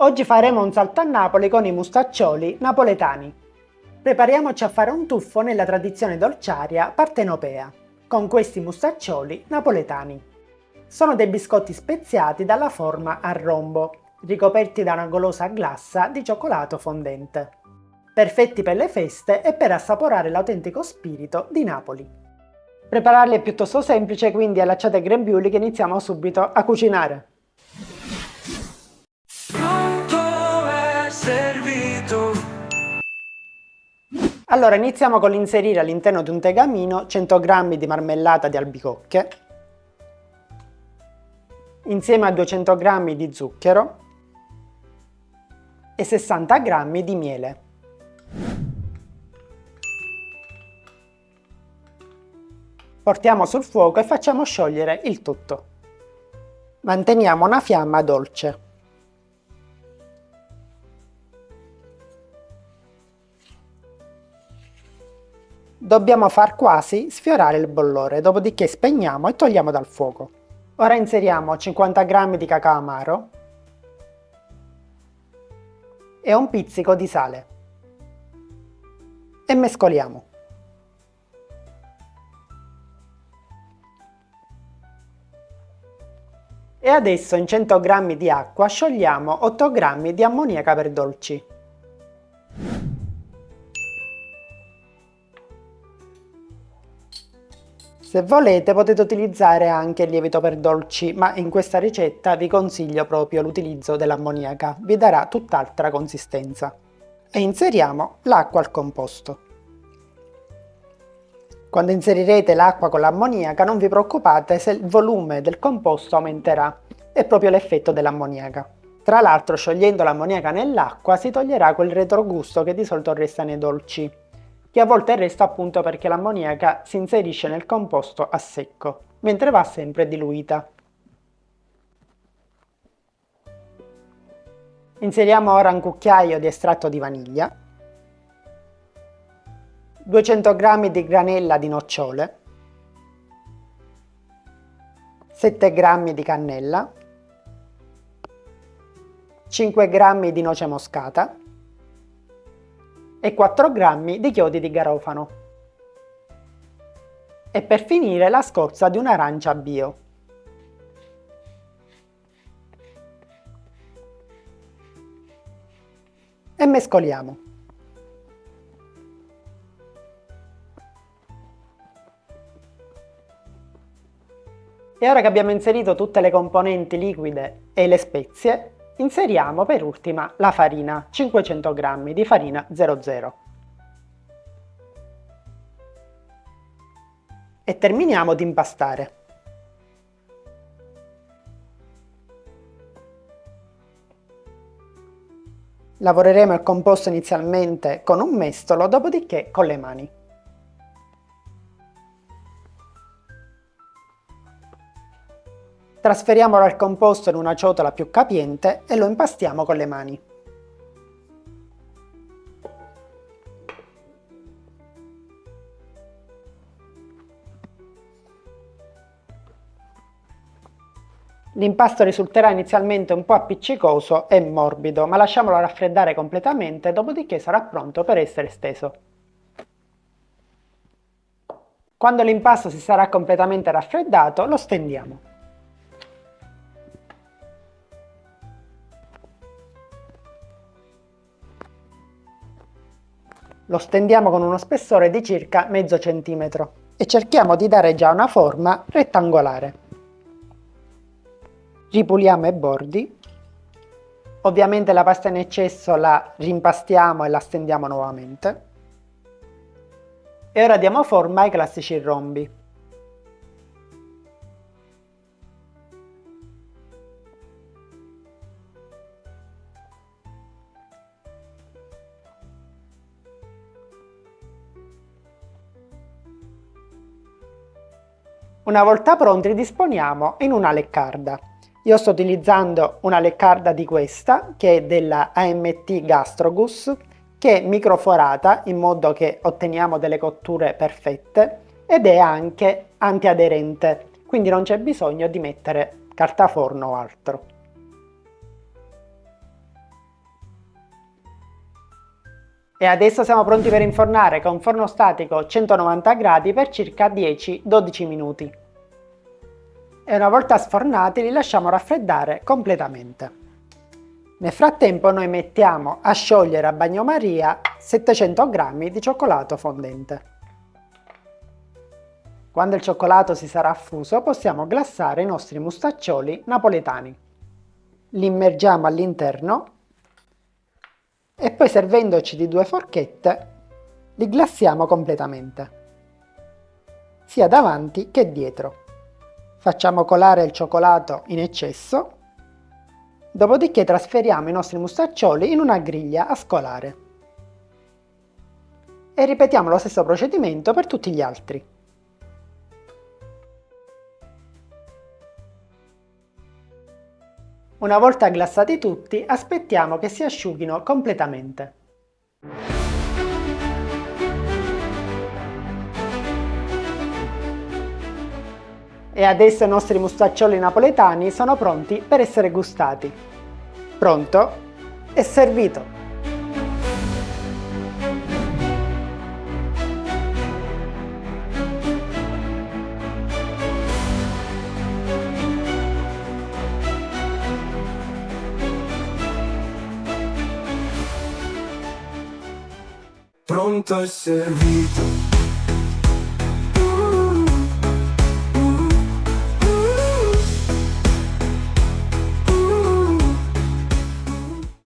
Oggi faremo un salto a Napoli con i mustaccioli napoletani. Prepariamoci a fare un tuffo nella tradizione dolciaria partenopea, con questi mustaccioli napoletani. Sono dei biscotti speziati dalla forma a rombo, ricoperti da una golosa glassa di cioccolato fondente. Perfetti per le feste e per assaporare l'autentico spirito di Napoli. Prepararli è piuttosto semplice, quindi allacciate i grembiuli che iniziamo subito a cucinare. Allora iniziamo con l'inserire all'interno di un tegamino 100 g di marmellata di albicocche, insieme a 200 g di zucchero e 60 g di miele. Portiamo sul fuoco e facciamo sciogliere il tutto. Manteniamo una fiamma dolce. Dobbiamo far quasi sfiorare il bollore, dopodiché spegniamo e togliamo dal fuoco. Ora inseriamo 50 g di cacao amaro e un pizzico di sale e mescoliamo. E adesso in 100 g di acqua sciogliamo 8 g di ammoniaca per dolci. Se volete potete utilizzare anche il lievito per dolci, ma in questa ricetta vi consiglio proprio l'utilizzo dell'ammoniaca, vi darà tutt'altra consistenza. E inseriamo l'acqua al composto. Quando inserirete l'acqua con l'ammoniaca non vi preoccupate se il volume del composto aumenterà, è proprio l'effetto dell'ammoniaca. Tra l'altro sciogliendo l'ammoniaca nell'acqua si toglierà quel retrogusto che di solito resta nei dolci, che a volte resta appunto perché l'ammoniaca si inserisce nel composto a secco, mentre va sempre diluita. Inseriamo ora un cucchiaio di estratto di vaniglia, 200 g di granella di nocciole, 7 g di cannella, 5 g di noce moscata e 4 g di chiodi di garofano. E per finire la scorza di un'arancia bio. E mescoliamo. E ora che abbiamo inserito tutte le componenti liquide e le spezie, inseriamo per ultima la farina, 500 g di farina 00. E terminiamo di impastare. Lavoreremo il composto inizialmente con un mestolo, dopodiché con le mani. Trasferiamo ora il composto in una ciotola più capiente e lo impastiamo con le mani. L'impasto risulterà inizialmente un po' appiccicoso e morbido, ma lasciamolo raffreddare completamente, dopodiché sarà pronto per essere steso. Quando l'impasto si sarà completamente raffreddato, lo stendiamo. Lo stendiamo con uno spessore di circa mezzo centimetro e cerchiamo di dare già una forma rettangolare. Ripuliamo i bordi. Ovviamente la pasta in eccesso la rimpastiamo e la stendiamo nuovamente. E ora diamo forma ai classici rombi. Una volta pronti li disponiamo in una leccarda. Io sto utilizzando una leccarda di questa, che è della AMT Gastrogus, che è microforata in modo che otteniamo delle cotture perfette ed è anche antiaderente, quindi non c'è bisogno di mettere carta forno o altro. E adesso siamo pronti per infornare con forno statico 190 gradi per circa 10-12 minuti. E una volta sfornati li lasciamo raffreddare completamente. Nel frattempo noi mettiamo a sciogliere a bagnomaria 700 g di cioccolato fondente. Quando il cioccolato si sarà fuso possiamo glassare i nostri mustaccioli napoletani. Li immergiamo all'interno e poi servendoci di 2 forchette li glassiamo completamente, sia davanti che dietro. Facciamo colare il cioccolato in eccesso, dopodiché trasferiamo i nostri mustaccioli in una griglia a scolare. E ripetiamo lo stesso procedimento per tutti gli altri. Una volta glassati tutti, aspettiamo che si asciughino completamente. E adesso i nostri mustaccioli napoletani sono pronti per essere gustati. Pronto e servito! Pronto e servito.